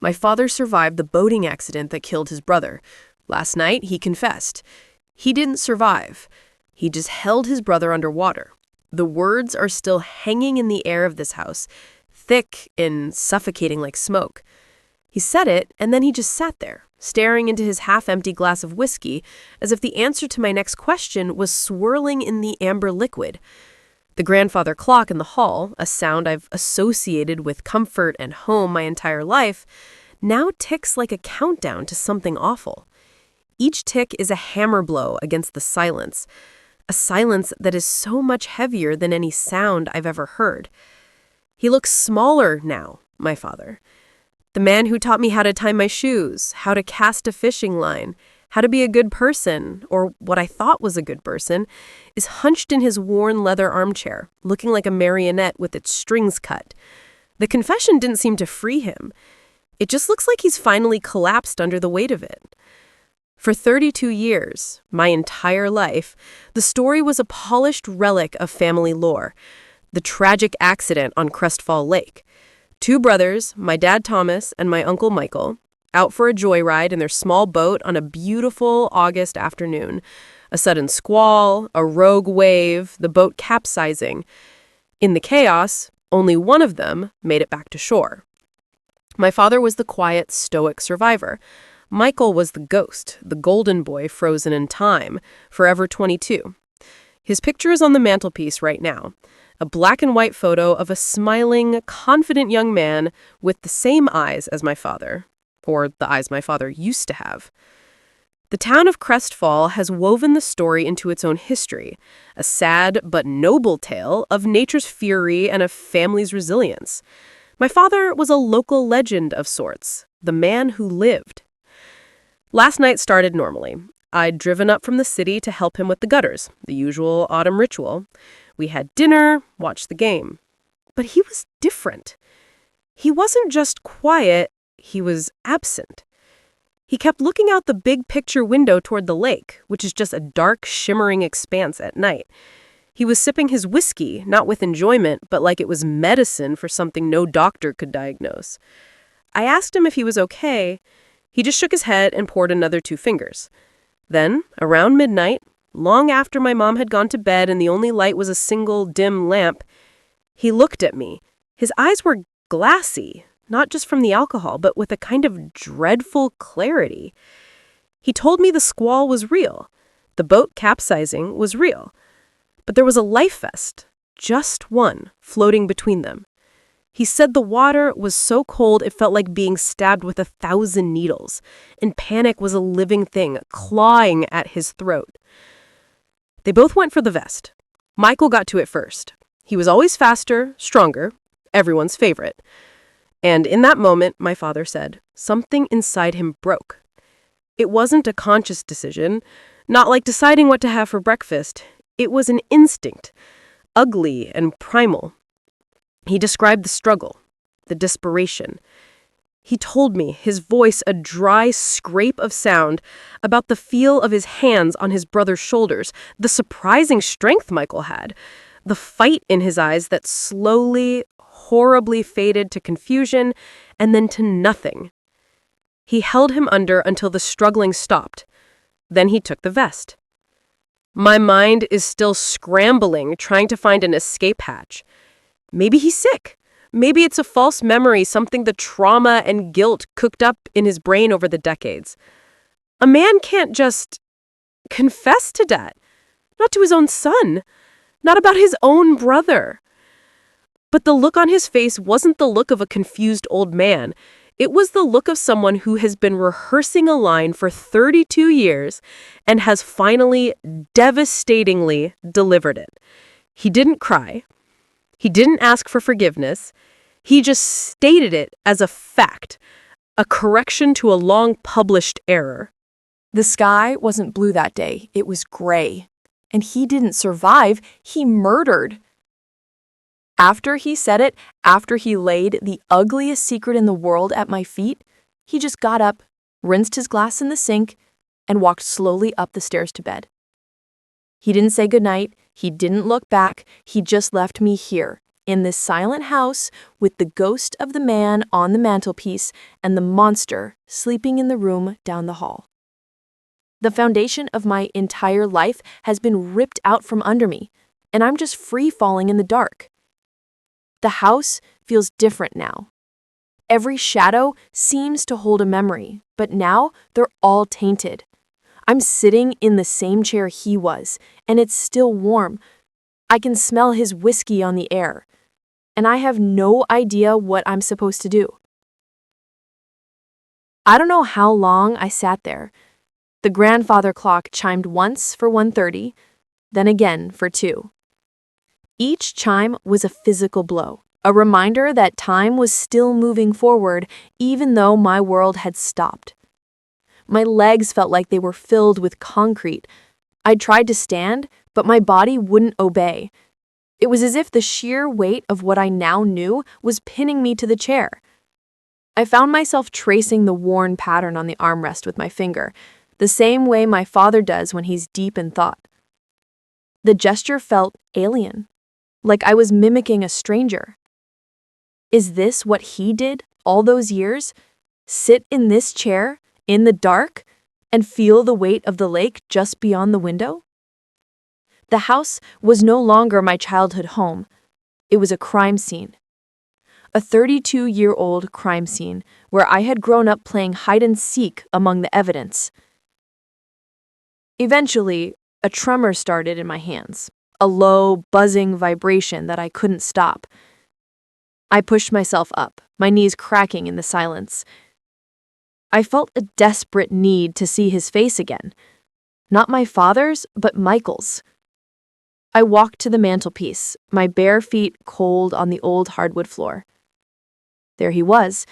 My father survived the boating accident that killed his brother. Last night, he confessed. He didn't survive. He just held his brother underwater. The words are still hanging in the air of this house, thick and suffocating like smoke. He said it, and then he just sat there, staring into his half-empty glass of whiskey, as if the answer to my next question was swirling in the amber liquid. The grandfather clock in the hall, a sound I've associated with comfort and home my entire life, now ticks like a countdown to something awful. Each tick is a hammer blow against the silence, a silence that is so much heavier than any sound I've ever heard. He looks smaller now, my father. The man who taught me how to tie my shoes, how to cast a fishing line, how to be a good person, or what I thought was a good person, is hunched in his worn leather armchair, looking like a marionette with its strings cut. The confession didn't seem to free him. It just looks like he's finally collapsed under the weight of it. For 32 years, my entire life, the story was a polished relic of family lore. The tragic accident on Crestfall Lake. 2 brothers, my dad Thomas and my uncle Michael, out for a joyride in their small boat on a beautiful August afternoon. A sudden squall, a rogue wave, the boat capsizing. In the chaos, only one of them made it back to shore. My father was the quiet, stoic survivor. Michael was the ghost, the golden boy frozen in time, forever 22. His picture is on the mantelpiece right now, a black and white photo of a smiling, confident young man with the same eyes as my father, or the eyes my father used to have. The town of Crestfall has woven the story into its own history, a sad but noble tale of nature's fury and a family's resilience. My father was a local legend of sorts, the man who lived. Last night started normally. I'd driven up from the city to help him with the gutters, the usual autumn ritual. We had dinner, watched the game. But he was different. He wasn't just quiet, he was absent. He kept looking out the big picture window toward the lake, which is just a dark, shimmering expanse at night. He was sipping his whiskey, not with enjoyment, but like it was medicine for something no doctor could diagnose. I asked him if he was okay. He just shook his head and poured another 2 fingers. Then, around midnight, long after my mom had gone to bed and the only light was a single dim lamp, he looked at me. His eyes were glassy, not just from the alcohol, but with a kind of dreadful clarity. He told me the squall was real. The boat capsizing was real. But there was a life vest, just one, floating between them. He said the water was so cold it felt like being stabbed with 1,000 needles, and panic was a living thing, clawing at his throat. They both went for the vest. Michael got to it first. He was always faster, stronger, everyone's favorite. And in that moment, my father said, something inside him broke. It wasn't a conscious decision, not like deciding what to have for breakfast. It was an instinct, ugly and primal. He described the struggle, the desperation. He told me, his voice a dry scrape of sound, about the feel of his hands on his brother's shoulders, the surprising strength Michael had, the fight in his eyes that slowly, horribly faded to confusion and then to nothing. He held him under until the struggling stopped. Then he took the vest. My mind is still scrambling, trying to find an escape hatch. Maybe he's sick. Maybe it's a false memory, something the trauma and guilt cooked up in his brain over the decades. A man can't just confess to that. Not to his own son. Not about his own brother. But the look on his face wasn't the look of a confused old man. It was the look of someone who has been rehearsing a line for 32 years and has finally, devastatingly delivered it. He didn't cry. He didn't ask for forgiveness. He just stated it as a fact, a correction to a long-published error. The sky wasn't blue that day. It was gray. And he didn't survive. He murdered. After he said it, after he laid the ugliest secret in the world at my feet, he just got up, rinsed his glass in the sink, and walked slowly up the stairs to bed. He didn't say goodnight. He didn't look back. He just left me here, in this silent house with the ghost of the man on the mantelpiece and the monster sleeping in the room down the hall. The foundation of my entire life has been ripped out from under me, and I'm just free falling in the dark. The house feels different now. Every shadow seems to hold a memory, but now they're all tainted. I'm sitting in the same chair he was, and it's still warm. I can smell his whiskey on the air, and I have no idea what I'm supposed to do. I don't know how long I sat there. The grandfather clock chimed once for 1:30, then again for 2. Each chime was a physical blow, a reminder that time was still moving forward even though my world had stopped. My legs felt like they were filled with concrete. I tried to stand, but my body wouldn't obey. It was as if the sheer weight of what I now knew was pinning me to the chair. I found myself tracing the worn pattern on the armrest with my finger, the same way my father does when he's deep in thought. The gesture felt alien, like I was mimicking a stranger. Is this what he did all those years? Sit in this chair, in the dark, and feel the weight of the lake just beyond the window? The house was no longer my childhood home. It was a crime scene. A 32-year-old crime scene where I had grown up playing hide and seek among the evidence. Eventually, a tremor started in my hands, a low, buzzing vibration that I couldn't stop. I pushed myself up, my knees cracking in the silence. I felt a desperate need to see his face again. Not my father's, but Michael's. I walked to the mantelpiece, my bare feet cold on the old hardwood floor. There he was,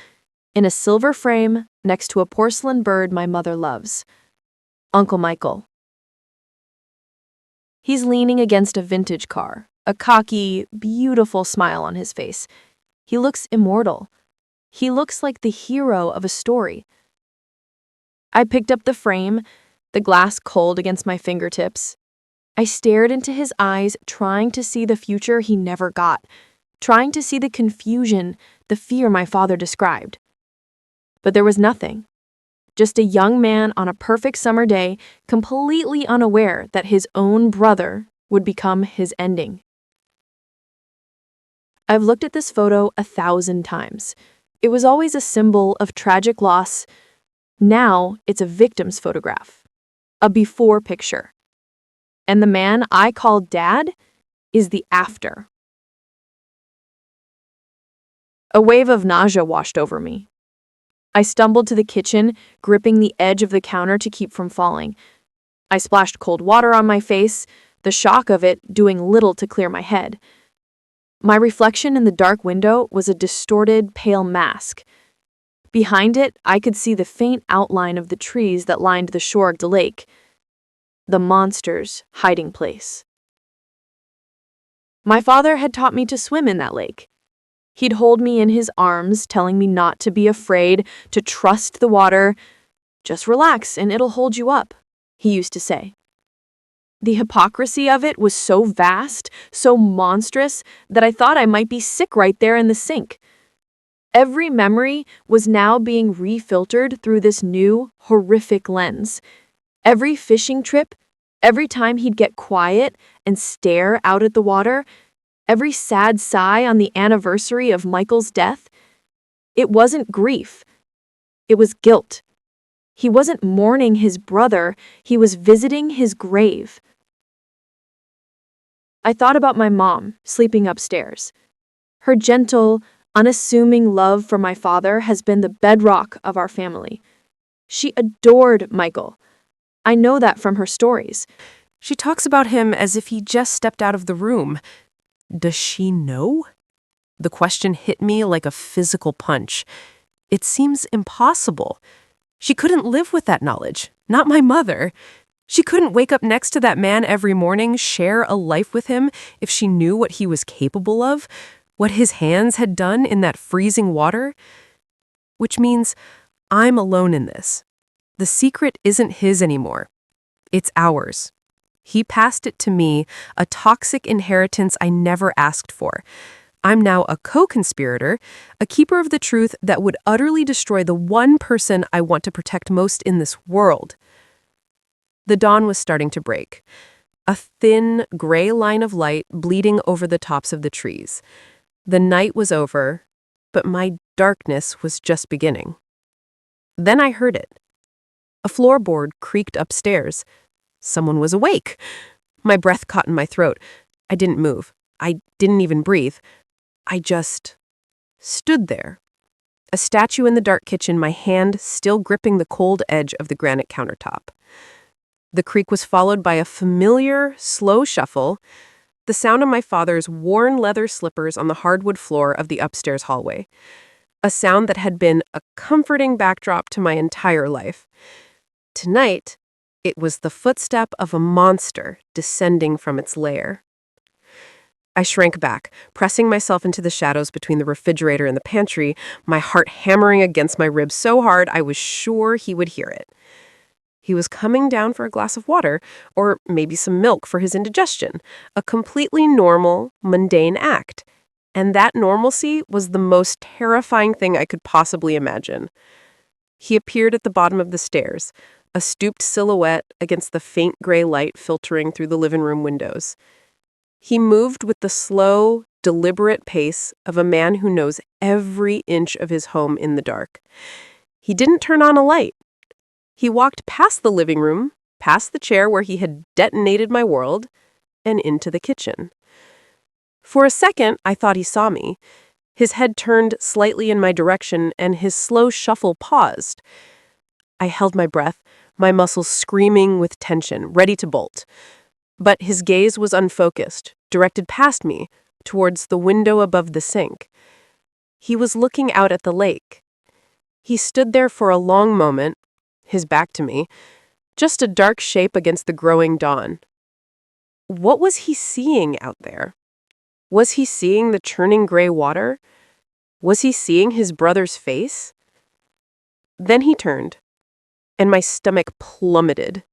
in a silver frame next to a porcelain bird my mother loves. Uncle Michael. He's leaning against a vintage car, a cocky, beautiful smile on his face. He looks immortal. He looks like the hero of a story. I picked up the frame, the glass cold against my fingertips. I stared into his eyes, trying to see the future he never got, trying to see the confusion, the fear my father described. But there was nothing. Just a young man on a perfect summer day, completely unaware that his own brother would become his ending. I've looked at this photo 1,000 times. It was always a symbol of tragic loss. Now it's a victim's photograph, a before picture. And the man I call Dad is the after. A wave of nausea washed over me. I stumbled to the kitchen, gripping the edge of the counter to keep from falling. I splashed cold water on my face, the shock of it doing little to clear my head. My reflection in the dark window was a distorted, pale mask. Behind it, I could see the faint outline of the trees that lined the shore of the lake. The monster's hiding place. My father had taught me to swim in that lake. He'd hold me in his arms, telling me not to be afraid, to trust the water. Just relax and it'll hold you up, he used to say. The hypocrisy of it was so vast, so monstrous, that I thought I might be sick right there in the sink. Every memory was now being refiltered through this new, horrific lens. Every fishing trip, every time he'd get quiet and stare out at the water, every sad sigh on the anniversary of Michael's death, it wasn't grief. It was guilt. He wasn't mourning his brother, he was visiting his grave. I thought about my mom, sleeping upstairs. Her gentle, unassuming love for my father has been the bedrock of our family. She adored Michael. I know that from her stories. She talks about him as if he just stepped out of the room. Does she know? The question hit me like a physical punch. It seems impossible. She couldn't live with that knowledge. Not my mother. She couldn't wake up next to that man every morning, share a life with him, if she knew what he was capable of, what his hands had done in that freezing water. Which means I'm alone in this. The secret isn't his anymore. It's ours. He passed it to me, a toxic inheritance I never asked for. I'm now a co-conspirator, a keeper of the truth that would utterly destroy the one person I want to protect most in this world. The dawn was starting to break. A thin, gray line of light bleeding over the tops of the trees. The night was over, but my darkness was just beginning. Then I heard it. A floorboard creaked upstairs. Someone was awake. My breath caught in my throat. I didn't move. I didn't even breathe. I just stood there. A statue in the dark kitchen, my hand still gripping the cold edge of the granite countertop. The creak was followed by a familiar, slow shuffle, the sound of my father's worn leather slippers on the hardwood floor of the upstairs hallway. A sound that had been a comforting backdrop to my entire life. Tonight, it was the footstep of a monster descending from its lair. I shrank back, pressing myself into the shadows between the refrigerator and the pantry, my heart hammering against my ribs so hard I was sure he would hear it. He was coming down for a glass of water, or maybe some milk for his indigestion, a completely normal, mundane act. And that normalcy was the most terrifying thing I could possibly imagine. He appeared at the bottom of the stairs, a stooped silhouette against the faint gray light filtering through the living room windows. He moved with the slow, deliberate pace of a man who knows every inch of his home in the dark. He didn't turn on a light. He walked past the living room, past the chair where he had detonated my world, and into the kitchen. For a second, I thought he saw me. His head turned slightly in my direction, and his slow shuffle paused. I held my breath, my muscles screaming with tension, ready to bolt. But his gaze was unfocused, directed past me, towards the window above the sink. He was looking out at the lake. He stood there for a long moment, his back to me, just a dark shape against the growing dawn. What was he seeing out there? Was he seeing the churning gray water? Was he seeing his brother's face? Then he turned, and my stomach plummeted.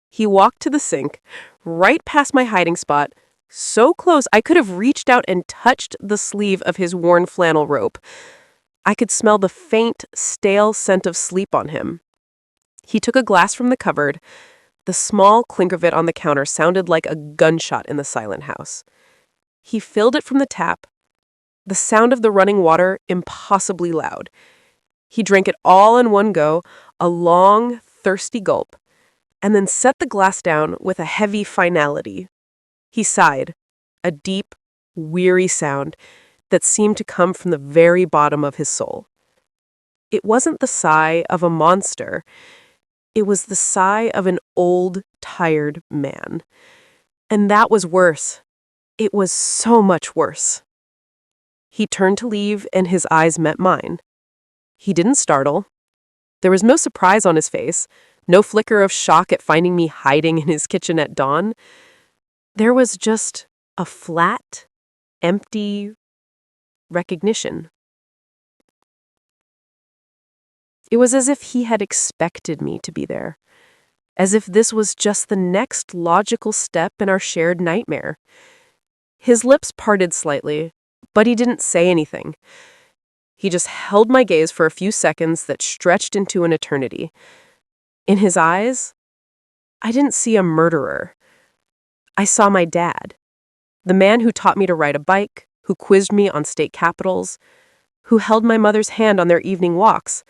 He walked to the sink, right past my hiding spot, so close I could have reached out and touched the sleeve of his worn flannel robe. I could smell the faint, stale scent of sleep on him. He took a glass from the cupboard. The small clink of it on the counter sounded like a gunshot in the silent house. He filled it from the tap, the sound of the running water impossibly loud. He drank it all in one go, a long, thirsty gulp, and then set the glass down with a heavy finality. He sighed, a deep, weary sound that seemed to come from the very bottom of his soul. It wasn't the sigh of a monster. It was the sigh of an old, tired man. And that was worse. It was so much worse. He turned to leave, and his eyes met mine. He didn't startle. There was no surprise on his face, no flicker of shock at finding me hiding in his kitchen at dawn. There was just a flat, empty recognition. It was as if he had expected me to be there, as if this was just the next logical step in our shared nightmare. His lips parted slightly, but he didn't say anything. He just held my gaze for a few seconds that stretched into an eternity. In his eyes, I didn't see a murderer. I saw my dad, the man who taught me to ride a bike, who quizzed me on state capitals, who held my mother's hand on their evening walks.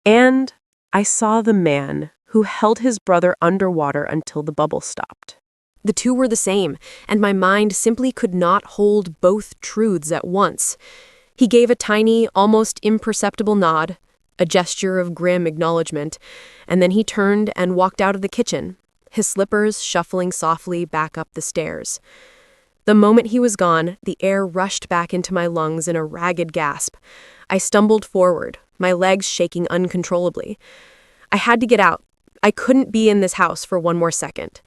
And I saw the man who held his brother underwater until the bubble stopped. The two were the same, and my mind simply could not hold both truths at once. He gave a tiny, almost imperceptible nod, a gesture of grim acknowledgement, and then he turned and walked out of the kitchen, his slippers shuffling softly back up the stairs. The moment he was gone, the air rushed back into my lungs in a ragged gasp. I stumbled forward, my legs shaking uncontrollably. I had to get out. I couldn't be in this house for one more second.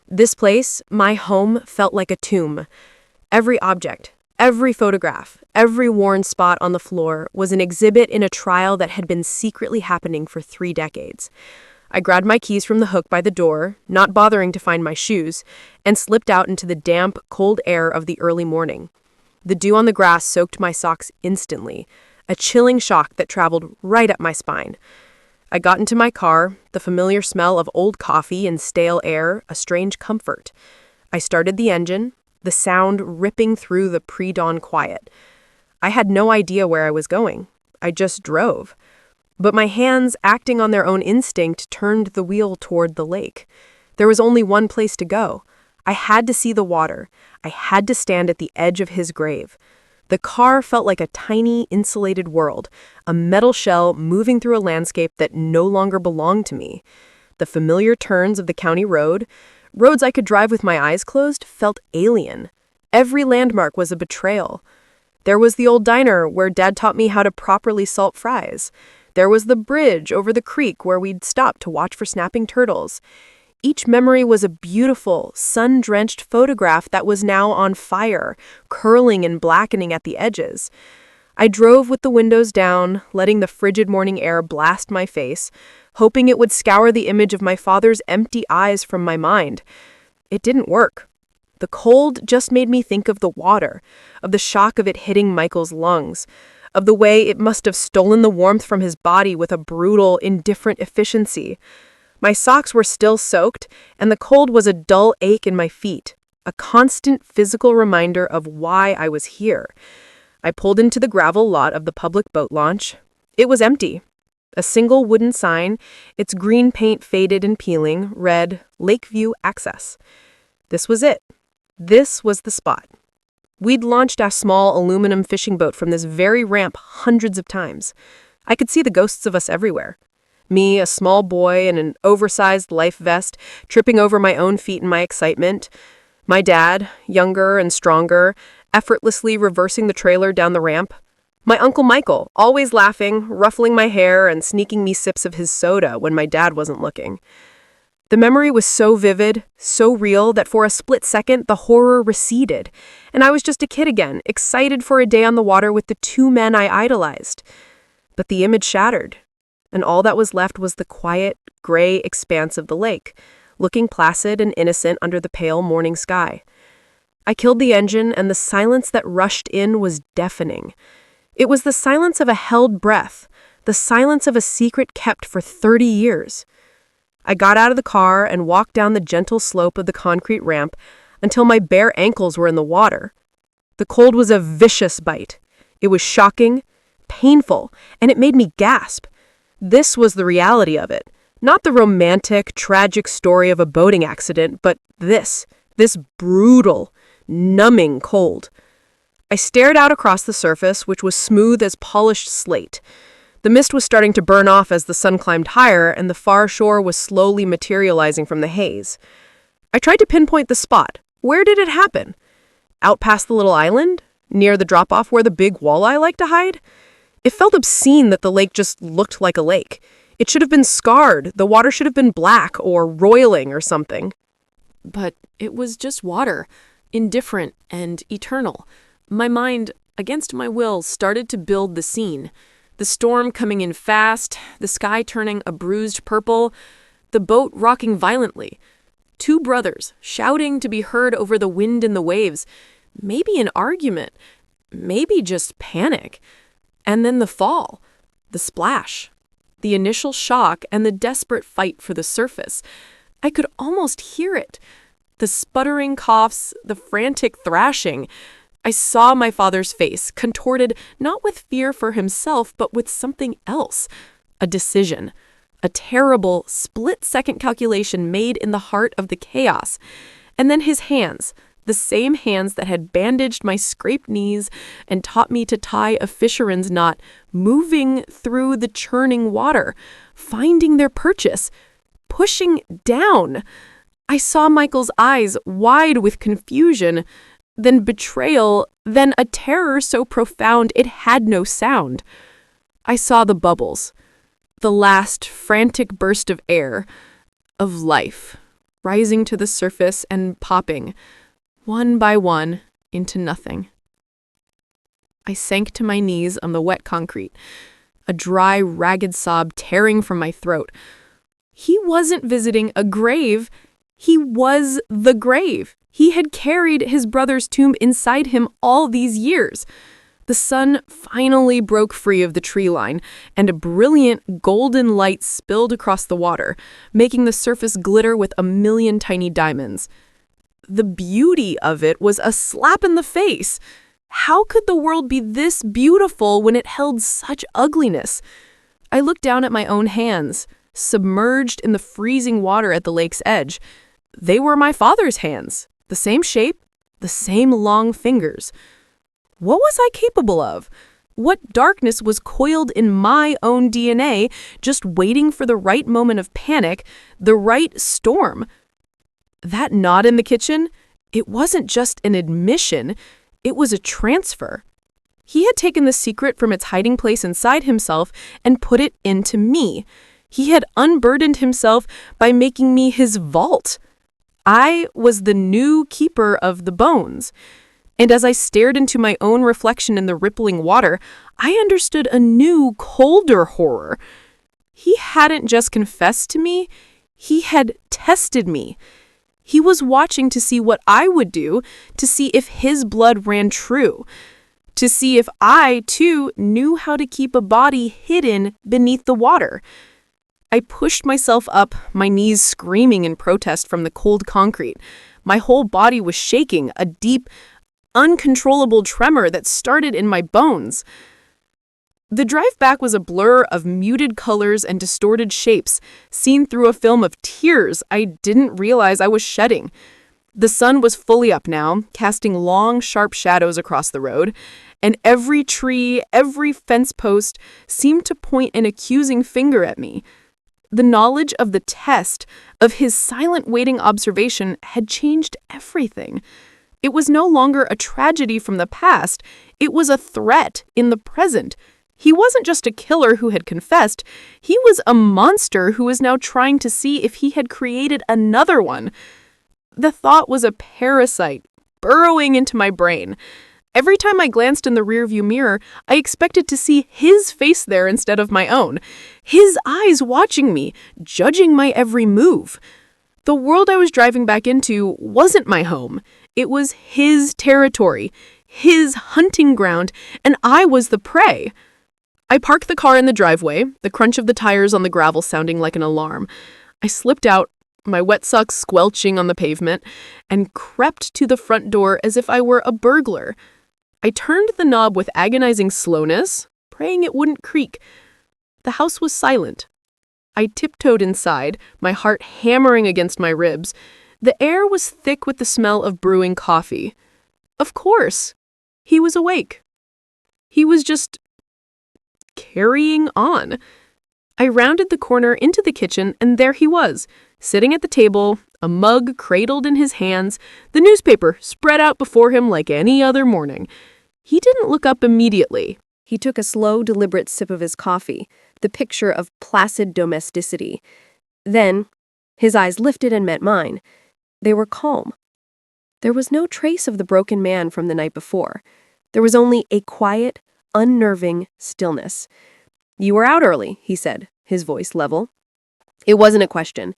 This place, my home, felt like a tomb. Every object, every photograph, every worn spot on the floor was an exhibit in a trial that had been secretly happening for 3 decades. I grabbed my keys from the hook by the door, not bothering to find my shoes, and slipped out into the damp, cold air of the early morning. The dew on the grass soaked my socks instantly, a chilling shock that traveled right up my spine. I got into my car, the familiar smell of old coffee and stale air, a strange comfort. I started the engine, the sound ripping through the pre-dawn quiet. I had no idea where I was going. I just drove. But my hands, acting on their own instinct, turned the wheel toward the lake. There was only one place to go. I had to see the water. I had to stand at the edge of his grave. The car felt like a tiny, insulated world, a metal shell moving through a landscape that no longer belonged to me. The familiar turns of the county roads I could drive with my eyes closed, felt alien. Every landmark was a betrayal. There was the old diner where Dad taught me how to properly salt fries. There was the bridge over the creek where we'd stop to watch for snapping turtles. Each memory was a beautiful, sun-drenched photograph that was now on fire, curling and blackening at the edges. I drove with the windows down, letting the frigid morning air blast my face, hoping it would scour the image of my father's empty eyes from my mind. It didn't work. The cold just made me think of the water, of the shock of it hitting Michael's lungs, of the way it must have stolen the warmth from his body with a brutal, indifferent efficiency. My socks were still soaked, and the cold was a dull ache in my feet, a constant physical reminder of why I was here. I pulled into the gravel lot of the public boat launch. It was empty. A single wooden sign, its green paint faded and peeling, read, Lakeview Access. This was it. This was the spot. We'd launched a small aluminum fishing boat from this very ramp hundreds of times. I could see the ghosts of us everywhere. Me, a small boy in an oversized life vest, tripping over my own feet in my excitement. My dad, younger and stronger, effortlessly reversing the trailer down the ramp. My Uncle Michael, always laughing, ruffling my hair and sneaking me sips of his soda when my dad wasn't looking. The memory was so vivid, so real, that for a split second the horror receded, and I was just a kid again, excited for a day on the water with the two men I idolized. But the image shattered, and all that was left was the quiet, gray expanse of the lake, looking placid and innocent under the pale morning sky. I killed the engine, and the silence that rushed in was deafening. It was the silence of a held breath, the silence of a secret kept for 30 years. I got out of the car and walked down the gentle slope of the concrete ramp until my bare ankles were in the water. The cold was a vicious bite. It was shocking, painful, and it made me gasp. This was the reality of it. Not the romantic, tragic story of a boating accident, but this brutal, numbing cold. I stared out across the surface, which was smooth as polished slate. The mist was starting to burn off as the sun climbed higher, and the far shore was slowly materializing from the haze. I tried to pinpoint the spot. Where did it happen? Out past the little island? Near the drop-off where the big walleye like to hide? It felt obscene that the lake just looked like a lake. It should have been scarred. The water should have been black or roiling or something. But it was just water, indifferent and eternal. My mind, against my will, started to build the scene. The storm coming in fast, the sky turning a bruised purple, the boat rocking violently. Two brothers shouting to be heard over the wind and the waves. Maybe an argument, maybe just panic. And then the fall, the splash, the initial shock, and the desperate fight for the surface. I could almost hear it. The sputtering coughs, the frantic thrashing. I saw my father's face, contorted not with fear for himself, but with something else. A decision. A terrible, split-second calculation made in the heart of the chaos. And then his hands, the same hands that had bandaged my scraped knees and taught me to tie a fisherman's knot, moving through the churning water, finding their purchase, pushing down. I saw Michael's eyes wide with confusion, then betrayal, then a terror so profound it had no sound. I saw the bubbles, the last frantic burst of air, of life, rising to the surface and popping, one by one, into nothing. I sank to my knees on the wet concrete, a dry, ragged sob tearing from my throat. He wasn't visiting a grave. He was the grave. He had carried his brother's tomb inside him all these years. The sun finally broke free of the tree line, and a brilliant golden light spilled across the water, making the surface glitter with a million tiny diamonds. The beauty of it was a slap in the face. How could the world be this beautiful when it held such ugliness? I looked down at my own hands, submerged in the freezing water at the lake's edge. They were my father's hands, the same shape, the same long fingers. What was I capable of? What darkness was coiled in my own DNA, just waiting for the right moment of panic, the right storm? That nod in the kitchen, it wasn't just an admission, it was a transfer. He had taken the secret from its hiding place inside himself and put it into me. He had unburdened himself by making me his vault. I was the new keeper of the bones. And as I stared into my own reflection in the rippling water, I understood a new, colder horror. He hadn't just confessed to me, he had tested me. He was watching to see what I would do, to see if his blood ran true, to see if I, too, knew how to keep a body hidden beneath the water. I pushed myself up, my knees screaming in protest from the cold concrete. My whole body was shaking, a deep, uncontrollable tremor that started in my bones. The drive back was a blur of muted colors and distorted shapes, seen through a film of tears I didn't realize I was shedding. The sun was fully up now, casting long, sharp shadows across the road, and every tree, every fence post seemed to point an accusing finger at me. The knowledge of the test, of his silent waiting observation, had changed everything. It was no longer a tragedy from the past, it was a threat in the present. He wasn't just a killer who had confessed, he was a monster who was now trying to see if he had created another one. The thought was a parasite, burrowing into my brain. Every time I glanced in the rearview mirror, I expected to see his face there instead of my own. His eyes watching me, judging my every move. The world I was driving back into wasn't my home. It was his territory, his hunting ground, and I was the prey. I parked the car in the driveway, the crunch of the tires on the gravel sounding like an alarm. I slipped out, my wet socks squelching on the pavement, and crept to the front door as if I were a burglar. I turned the knob with agonizing slowness, praying it wouldn't creak. The house was silent. I tiptoed inside, my heart hammering against my ribs. The air was thick with the smell of brewing coffee. Of course, he was awake. He was just carrying on. I rounded the corner into the kitchen, and there he was, sitting at the table, a mug cradled in his hands, the newspaper spread out before him like any other morning. He didn't look up immediately. He took a slow, deliberate sip of his coffee, the picture of placid domesticity. Then, his eyes lifted and met mine. They were calm. There was no trace of the broken man from the night before. There was only a quiet, unnerving stillness. "You were out early," he said, his voice level. It wasn't a question.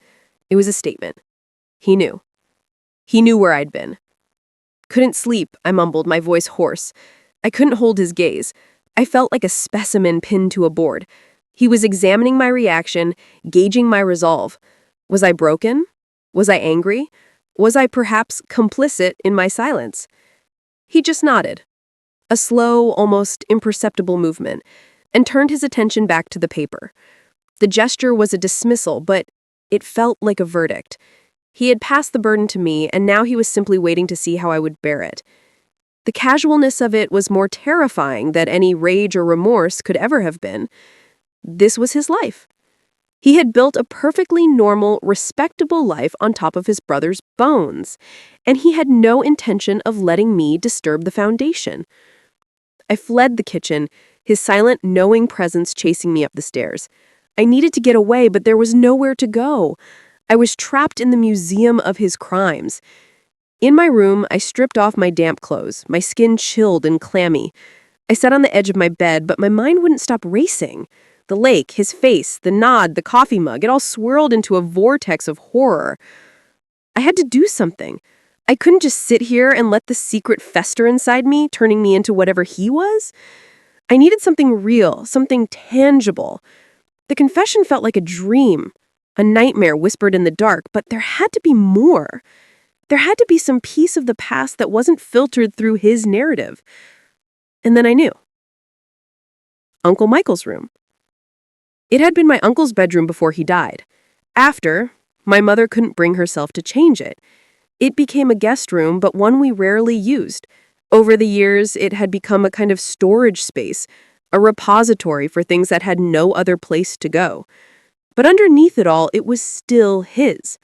It was a statement. He knew. He knew where I'd been. "Couldn't sleep," I mumbled, my voice hoarse. I couldn't hold his gaze. I felt like a specimen pinned to a board. He was examining my reaction, gauging my resolve. Was I broken? Was I angry? Was I perhaps complicit in my silence? He just nodded. A slow, almost imperceptible movement, and turned his attention back to the paper. The gesture was a dismissal, but it felt like a verdict. He had passed the burden to me, and now he was simply waiting to see how I would bear it. The casualness of it was more terrifying than any rage or remorse could ever have been. This was his life. He had built a perfectly normal, respectable life on top of his brother's bones, and he had no intention of letting me disturb the foundation. I fled the kitchen, his silent, knowing presence chasing me up the stairs. I needed to get away, but there was nowhere to go. I was trapped in the museum of his crimes. In my room, I stripped off my damp clothes, my skin chilled and clammy. I sat on the edge of my bed, but my mind wouldn't stop racing. The lake, his face, the nod, the coffee mug, it all swirled into a vortex of horror. I had to do something. I couldn't just sit here and let the secret fester inside me, turning me into whatever he was. I needed something real, something tangible. The confession felt like a dream, a nightmare whispered in the dark, but there had to be more. There had to be some piece of the past that wasn't filtered through his narrative. And then I knew. Uncle Michael's room. It had been my uncle's bedroom before he died. After, my mother couldn't bring herself to change it. It became a guest room, but one we rarely used. Over the years, it had become a kind of storage space, a repository for things that had no other place to go. But underneath it all, it was still his.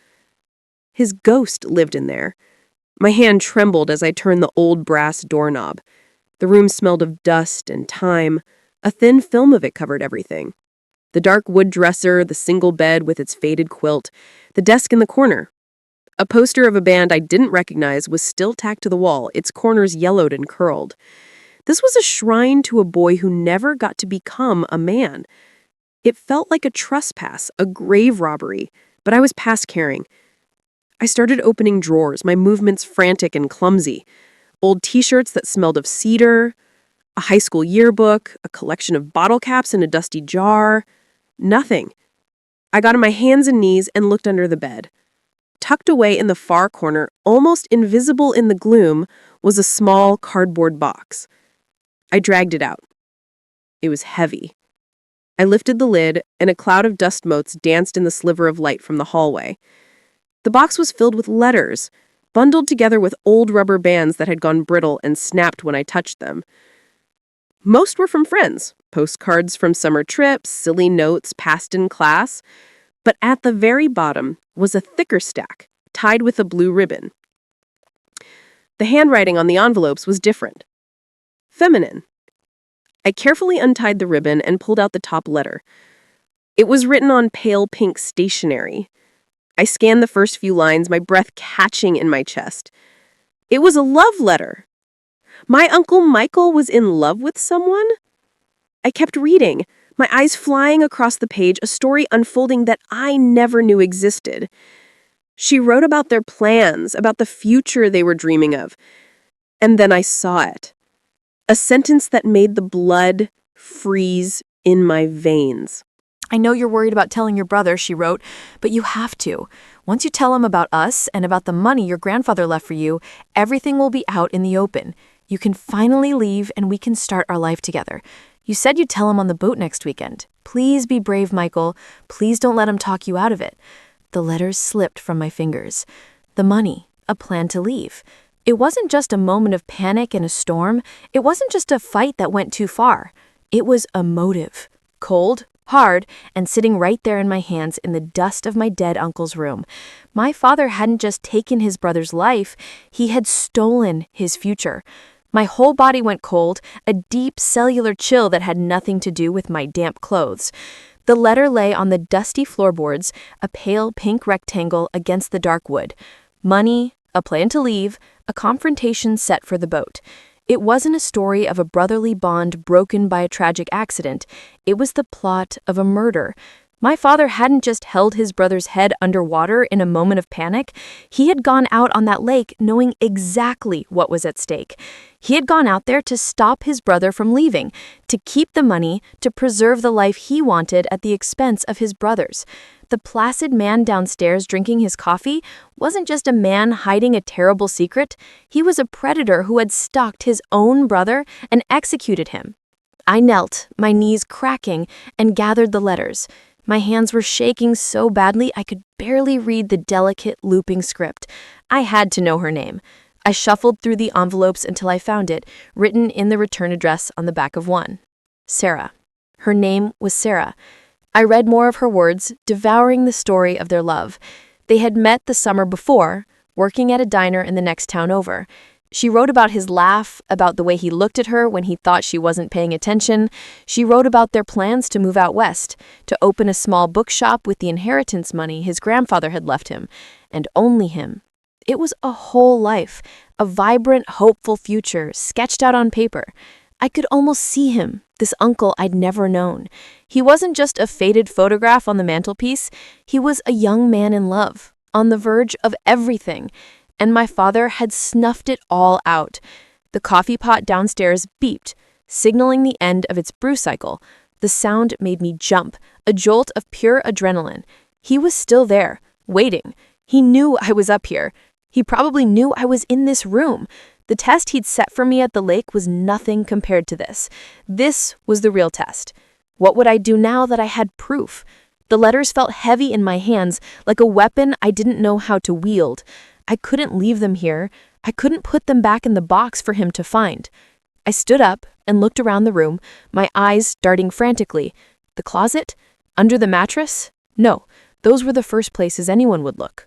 His ghost lived in there. My hand trembled as I turned the old brass doorknob. The room smelled of dust and time. A thin film of it covered everything. The dark wood dresser, the single bed with its faded quilt, the desk in the corner. A poster of a band I didn't recognize was still tacked to the wall, its corners yellowed and curled. This was a shrine to a boy who never got to become a man. It felt like a trespass, a grave robbery, but I was past caring. I started opening drawers, my movements frantic and clumsy. Old t-shirts that smelled of cedar, a high school yearbook, a collection of bottle caps in a dusty jar. Nothing. I got on my hands and knees and looked under the bed. Tucked away in the far corner, almost invisible in the gloom, was a small cardboard box. I dragged it out. It was heavy. I lifted the lid, and a cloud of dust motes danced in the sliver of light from the hallway. The box was filled with letters, bundled together with old rubber bands that had gone brittle and snapped when I touched them. Most were from friends, postcards from summer trips, silly notes passed in class. But at the very bottom was a thicker stack, tied with a blue ribbon. The handwriting on the envelopes was different. Feminine. I carefully untied the ribbon and pulled out the top letter. It was written on pale pink stationery. I scanned the first few lines, my breath catching in my chest. It was a love letter. My Uncle Michael was in love with someone? I kept reading, my eyes flying across the page, a story unfolding that I never knew existed. She wrote about their plans, about the future they were dreaming of. And then I saw it. A sentence that made the blood freeze in my veins. I know you're worried about telling your brother, she wrote, but you have to. Once you tell him about us and about the money your grandfather left for you, everything will be out in the open. You can finally leave and we can start our life together. You said you'd tell him on the boat next weekend. Please be brave, Michael. Please don't let him talk you out of it. The letters slipped from my fingers. The money, a plan to leave. It wasn't just a moment of panic and a storm. It wasn't just a fight that went too far. It was a motive. Cold, hard, and sitting right there in my hands in the dust of my dead uncle's room. My father hadn't just taken his brother's life, he had stolen his future. My whole body went cold, a deep cellular chill that had nothing to do with my damp clothes. The letter lay on the dusty floorboards, a pale pink rectangle against the dark wood. Money, a plan to leave, a confrontation set for the boat. It wasn't a story of a brotherly bond broken by a tragic accident. It was the plot of a murder. My father hadn't just held his brother's head underwater in a moment of panic. He had gone out on that lake knowing exactly what was at stake. He had gone out there to stop his brother from leaving, to keep the money, to preserve the life he wanted at the expense of his brother's. The placid man downstairs drinking his coffee wasn't just a man hiding a terrible secret. He was a predator who had stalked his own brother and executed him. I knelt, my knees cracking, and gathered the letters. My hands were shaking so badly I could barely read the delicate, looping script. I had to know her name. I shuffled through the envelopes until I found it, written in the return address on the back of one. Sarah. Her name was Sarah. I read more of her words, devouring the story of their love. They had met the summer before, working at a diner in the next town over. She wrote about his laugh, about the way he looked at her when he thought she wasn't paying attention. She wrote about their plans to move out west, to open a small bookshop with the inheritance money his grandfather had left him, and only him. It was a whole life, a vibrant, hopeful future sketched out on paper. I could almost see him, this uncle I'd never known. He wasn't just a faded photograph on the mantelpiece. He was a young man in love, on the verge of everything. and my father had snuffed it all out. The coffee pot downstairs beeped, signaling the end of its brew cycle. The sound made me jump, a jolt of pure adrenaline. He was still there, waiting. He knew I was up here. He probably knew I was in this room. The test he'd set for me at the lake was nothing compared to this. This was the real test. What would I do now that I had proof? The letters felt heavy in my hands, like a weapon I didn't know how to wield. I couldn't leave them here. I couldn't put them back in the box for him to find. I stood up and looked around the room, my eyes darting frantically. The closet? Under the mattress? No, those were the first places anyone would look.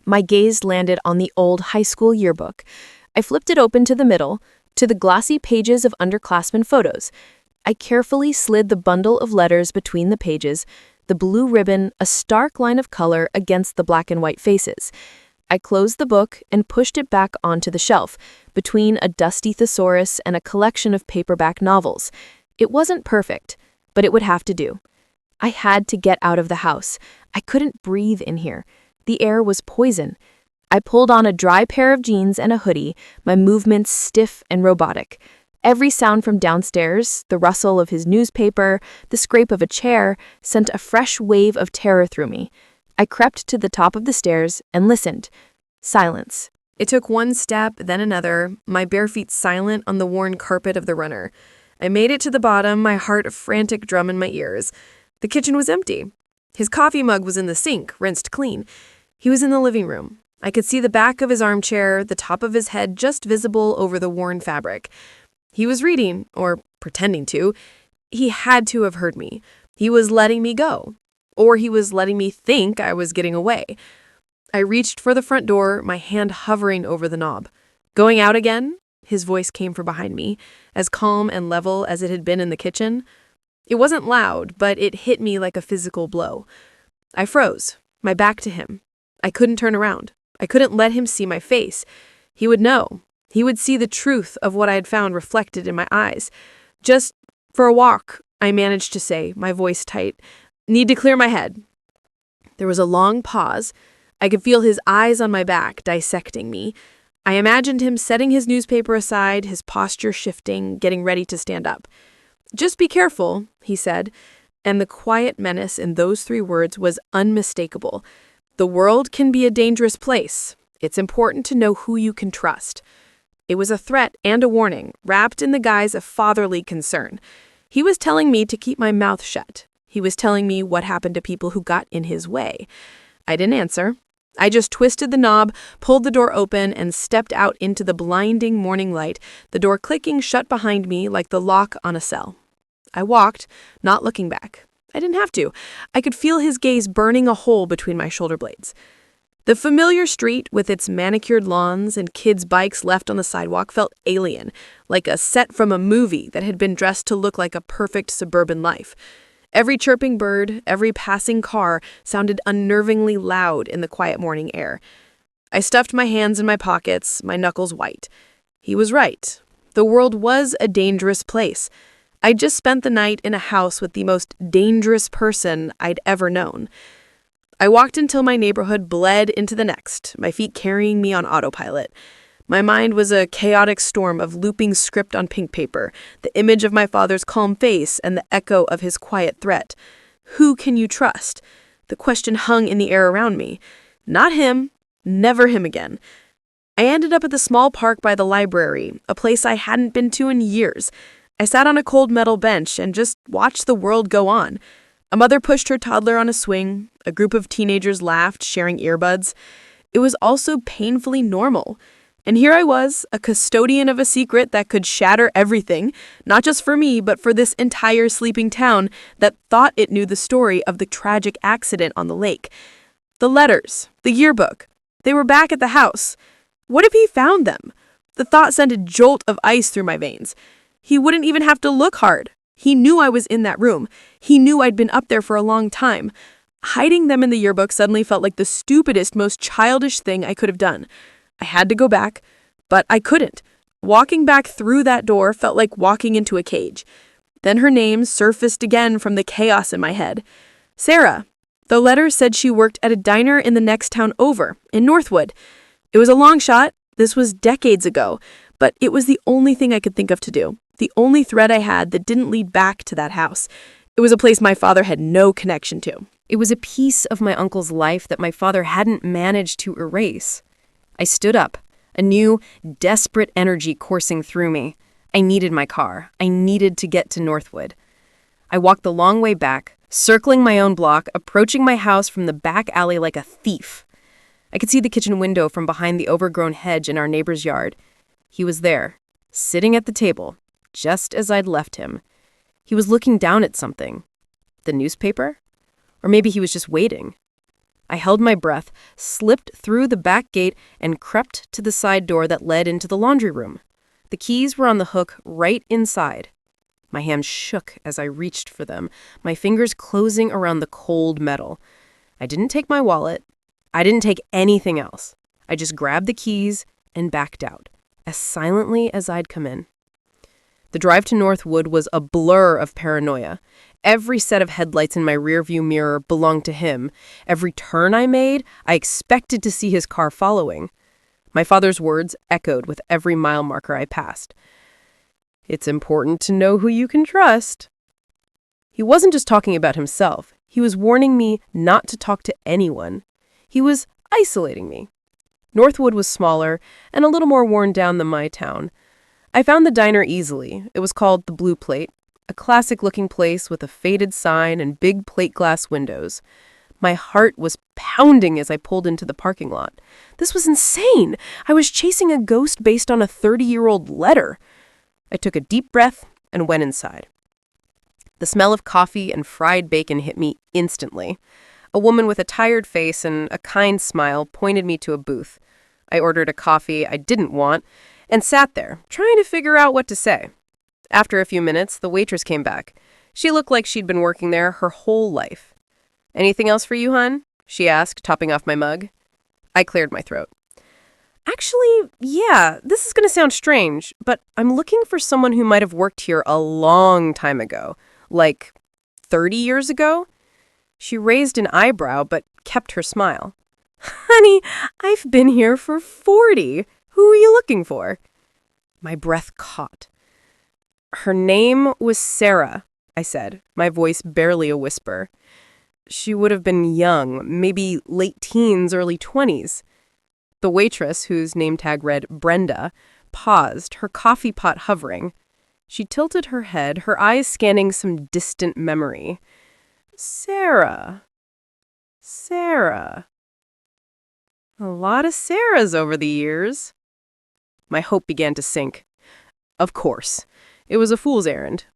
My gaze landed on the old high school yearbook. I flipped it open to the middle, to the glossy pages of underclassmen photos. I carefully slid the bundle of letters between the pages, the blue ribbon a stark line of color against the black and white faces. I closed the book and pushed it back onto the shelf, between a dusty thesaurus and a collection of paperback novels. It wasn't perfect, but it would have to do. I had to get out of the house. I couldn't breathe in here. The air was poison. I pulled on a dry pair of jeans and a hoodie, my movements stiff and robotic. Every sound from downstairs, the rustle of his newspaper, the scrape of a chair, sent a fresh wave of terror through me. I crept to the top of the stairs and listened. Silence. It took one step, then another, my bare feet silent on the worn carpet of the runner. I made it to the bottom, my heart a frantic drum in my ears. The kitchen was empty. His coffee mug was in the sink, rinsed clean. He was in the living room. I could see the back of his armchair, the top of his head just visible over the worn fabric. He was reading, or pretending to. He had to have heard me. He was letting me go. Or he was letting me think I was getting away. I reached for the front door, my hand hovering over the knob. Going out again? His voice came from behind me, as calm and level as it had been in the kitchen. It wasn't loud, but it hit me like a physical blow. I froze, my back to him. I couldn't turn around. I couldn't let him see my face. He would know. He would see the truth of what I had found reflected in my eyes. Just for a walk, I managed to say, my voice tight. Need to clear my head. There was a long pause. I could feel his eyes on my back, dissecting me. I imagined him setting his newspaper aside, his posture shifting, getting ready to stand up. Just be careful, he said, and the quiet menace in those 3 words was unmistakable. The world can be a dangerous place. It's important to know who you can trust. It was a threat and a warning, wrapped in the guise of fatherly concern. He was telling me to keep my mouth shut. He was telling me what happened to people who got in his way. I didn't answer. I just twisted the knob, pulled the door open, and stepped out into the blinding morning light, the door clicking shut behind me like the lock on a cell. I walked, not looking back. I didn't have to. I could feel his gaze burning a hole between my shoulder blades. The familiar street with its manicured lawns and kids' bikes left on the sidewalk felt alien, like a set from a movie that had been dressed to look like a perfect suburban life. Every chirping bird, every passing car sounded unnervingly loud in the quiet morning air. I stuffed my hands in my pockets, my knuckles white. He was right. The world was a dangerous place. I'd just spent the night in a house with the most dangerous person I'd ever known. I walked until my neighborhood bled into the next, my feet carrying me on autopilot. My mind was a chaotic storm of looping script on pink paper, the image of my father's calm face and the echo of his quiet threat. Who can you trust? The question hung in the air around me. Not him. Never him again. I ended up at the small park by the library, a place I hadn't been to in years. I sat on a cold metal bench and just watched the world go on. A mother pushed her toddler on a swing. A group of teenagers laughed, sharing earbuds. It was also painfully normal. And here I was, a custodian of a secret that could shatter everything, not just for me, but for this entire sleeping town that thought it knew the story of the tragic accident on the lake. The letters, the yearbook, they were back at the house. What if he found them? The thought sent a jolt of ice through my veins. He wouldn't even have to look hard. He knew I was in that room. He knew I'd been up there for a long time. Hiding them in the yearbook suddenly felt like the stupidest, most childish thing I could have done. I had to go back, but I couldn't. Walking back through that door felt like walking into a cage. Then her name surfaced again from the chaos in my head. Sarah. The letter said she worked at a diner in the next town over, in Northwood. It was a long shot. This was decades ago, but it was the only thing I could think of to do. The only thread I had that didn't lead back to that house. It was a place my father had no connection to. It was a piece of my uncle's life that my father hadn't managed to erase. I stood up, a new, desperate energy coursing through me. I needed my car. I needed to get to Northwood. I walked the long way back, circling my own block, approaching my house from the back alley like a thief. I could see the kitchen window from behind the overgrown hedge in our neighbor's yard. He was there, sitting at the table, just as I'd left him. He was looking down at something. The newspaper? Or maybe he was just waiting. I held my breath, slipped through the back gate, and crept to the side door that led into the laundry room. The keys were on the hook right inside. My hands shook as I reached for them, my fingers closing around the cold metal. I didn't take my wallet. I didn't take anything else. I just grabbed the keys and backed out, as silently as I'd come in. The drive to Northwood was a blur of paranoia. Every set of headlights in my rearview mirror belonged to him. Every turn I made, I expected to see his car following. My father's words echoed with every mile marker I passed. It's important to know who you can trust. He wasn't just talking about himself. He was warning me not to talk to anyone. He was isolating me. Northwood was smaller and a little more worn down than my town. I found the diner easily. It was called the Blue Plate, a classic-looking place with a faded sign and big plate glass windows. My heart was pounding as I pulled into the parking lot. This was insane. I was chasing a ghost based on a 30-year-old letter. I took a deep breath and went inside. The smell of coffee and fried bacon hit me instantly. A woman with a tired face and a kind smile pointed me to a booth. I ordered a coffee I didn't want and sat there, trying to figure out what to say. After a few minutes, the waitress came back. She looked like she'd been working there her whole life. "Anything else for you, hon?" she asked, topping off my mug. I cleared my throat. "Actually, yeah, this is going to sound strange, but I'm looking for someone who might have worked here a long time ago, like 30 years ago." She raised an eyebrow, but kept her smile. "Honey, I've been here for 40. Who are you looking for?" My breath caught. "Her name was Sarah," I said, my voice barely a whisper. She would have been young, maybe late teens, early 20s. The waitress, whose name tag read Brenda, paused, her coffee pot hovering. She tilted her head, her eyes scanning some distant memory. Sarah. A lot of Sarahs over the years. My hope began to sink. Of course. It was a fool's errand.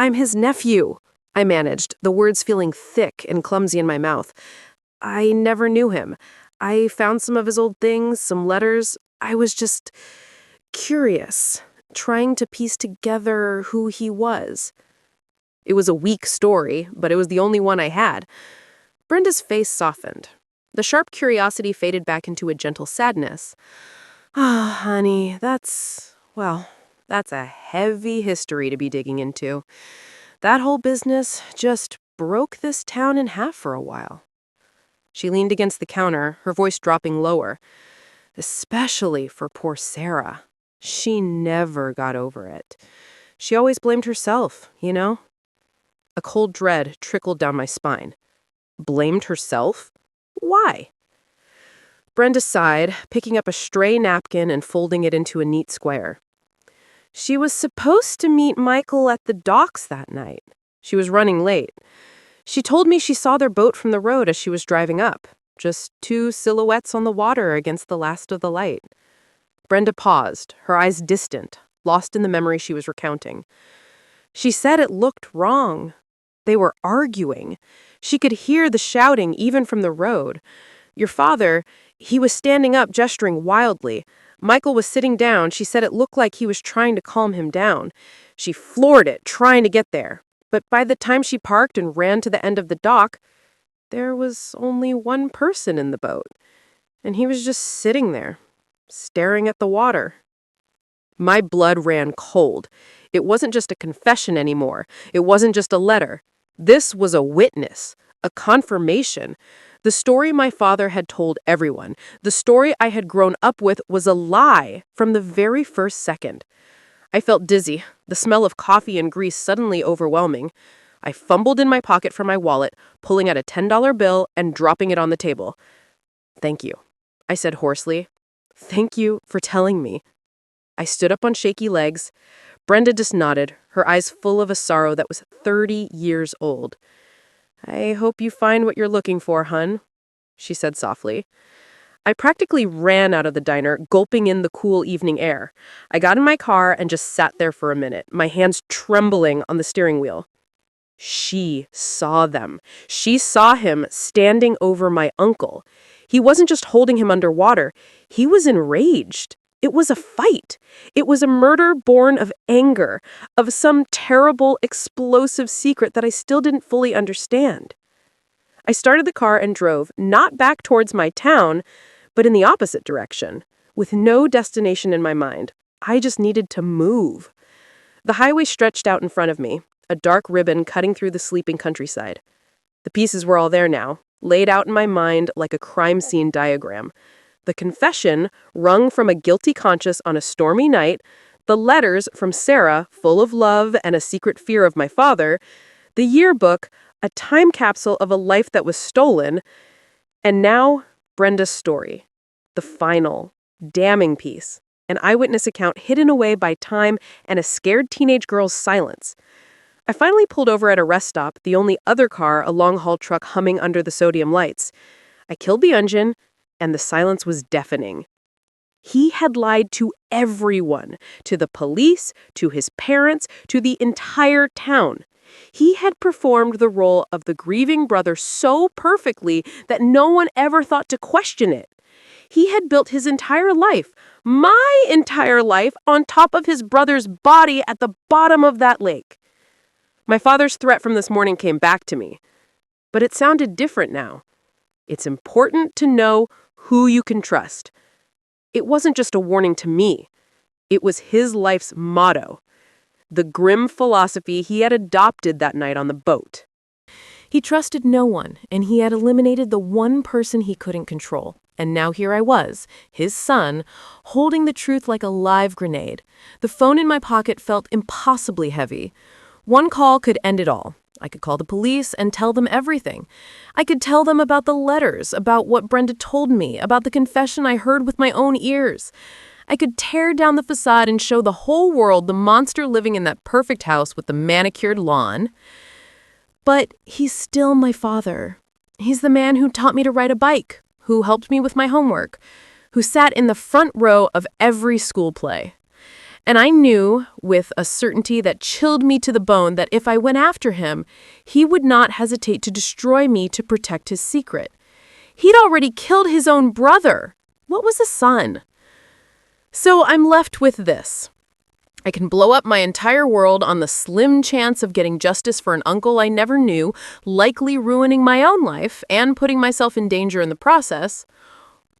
I'm his nephew, I managed, the words feeling thick and clumsy in my mouth. I never knew him. I found some of his old things, some letters. I was just curious, trying to piece together who he was. It was a weak story, but it was the only one I had. Brenda's face softened. The sharp curiosity faded back into a gentle sadness. Ah, honey, that's a heavy history to be digging into. That whole business just broke this town in half for a while. She leaned against the counter, her voice dropping lower. Especially for poor Sarah. She never got over it. She always blamed herself, you know? A cold dread trickled down my spine. Blamed herself? Why? Brenda sighed, picking up a stray napkin and folding it into a neat square. She was supposed to meet Michael at the docks that night. She was running late. She told me she saw their boat from the road as she was driving up, just two silhouettes on the water against the last of the light. Brenda paused, her eyes distant, lost in the memory she was recounting. She said it looked wrong. They were arguing. She could hear the shouting even from the road. Your father, he was standing up, gesturing wildly. Michael was sitting down. She said it looked like he was trying to calm him down. She floored it, trying to get there. But by the time she parked and ran to the end of the dock, there was only one person in the boat. And he was just sitting there, staring at the water. My blood ran cold. It wasn't just a confession anymore. It wasn't just a letter. This was a witness, a confirmation. The story my father had told everyone, the story I had grown up with, was a lie from the very first second. I felt dizzy, the smell of coffee and grease suddenly overwhelming. I fumbled in my pocket for my wallet, pulling out a $10 bill and dropping it on the table. "Thank you," I said hoarsely. "Thank you for telling me." I stood up on shaky legs. Brenda just nodded, her eyes full of a sorrow that was 30 years old. "I hope you find what you're looking for, hun," she said softly. I practically ran out of the diner, gulping in the cool evening air. I got in my car and just sat there for a minute, my hands trembling on the steering wheel. She saw them. She saw him standing over my uncle. He wasn't just holding him underwater. He was enraged. It was a fight. It was a murder born of anger, of some terrible, explosive secret that I still didn't fully understand. I started the car and drove, not back towards my town, but in the opposite direction, with no destination in my mind. I just needed to move. The highway stretched out in front of me, a dark ribbon cutting through the sleeping countryside. The pieces were all there now, laid out in my mind like a crime scene diagram. The confession, wrung from a guilty conscience on a stormy night, the letters from Sarah, full of love and a secret fear of my father, the yearbook, a time capsule of a life that was stolen, and now Brenda's story, the final, damning piece, an eyewitness account hidden away by time and a scared teenage girl's silence. I finally pulled over at a rest stop, the only other car, a long-haul truck humming under the sodium lights. I killed the engine, and the silence was deafening. He had lied to everyone, to the police, to his parents, to the entire town. He had performed the role of the grieving brother so perfectly that no one ever thought to question it. He had built his entire life, my entire life, on top of his brother's body at the bottom of that lake. My father's threat from this morning came back to me, but it sounded different now. It's important to know who you can trust. It wasn't just a warning to me. It was his life's motto, the grim philosophy he had adopted that night on the boat. He trusted no one, and he had eliminated the one person he couldn't control. And now here I was, his son, holding the truth like a live grenade. The phone in my pocket felt impossibly heavy. One call could end it all. I could call the police and tell them everything. I could tell them about the letters, about what Brenda told me, about the confession I heard with my own ears. I could tear down the facade and show the whole world the monster living in that perfect house with the manicured lawn. But he's still my father. He's the man who taught me to ride a bike, who helped me with my homework, who sat in the front row of every school play. And I knew with a certainty that chilled me to the bone that if I went after him, he would not hesitate to destroy me to protect his secret. He'd already killed his own brother. What was a son? So I'm left with this. I can blow up my entire world on the slim chance of getting justice for an uncle I never knew, likely ruining my own life and putting myself in danger in the process.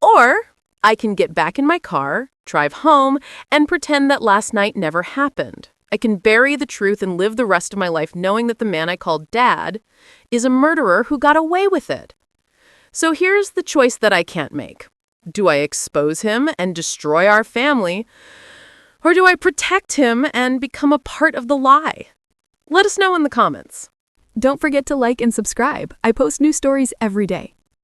Or I can get back in my car, drive home, and pretend that last night never happened. I can bury the truth and live the rest of my life knowing that the man I called Dad is a murderer who got away with it. So here's the choice that I can't make. Do I expose him and destroy our family? Or do I protect him and become a part of the lie? Let us know in the comments. Don't forget to like and subscribe. I post new stories every day.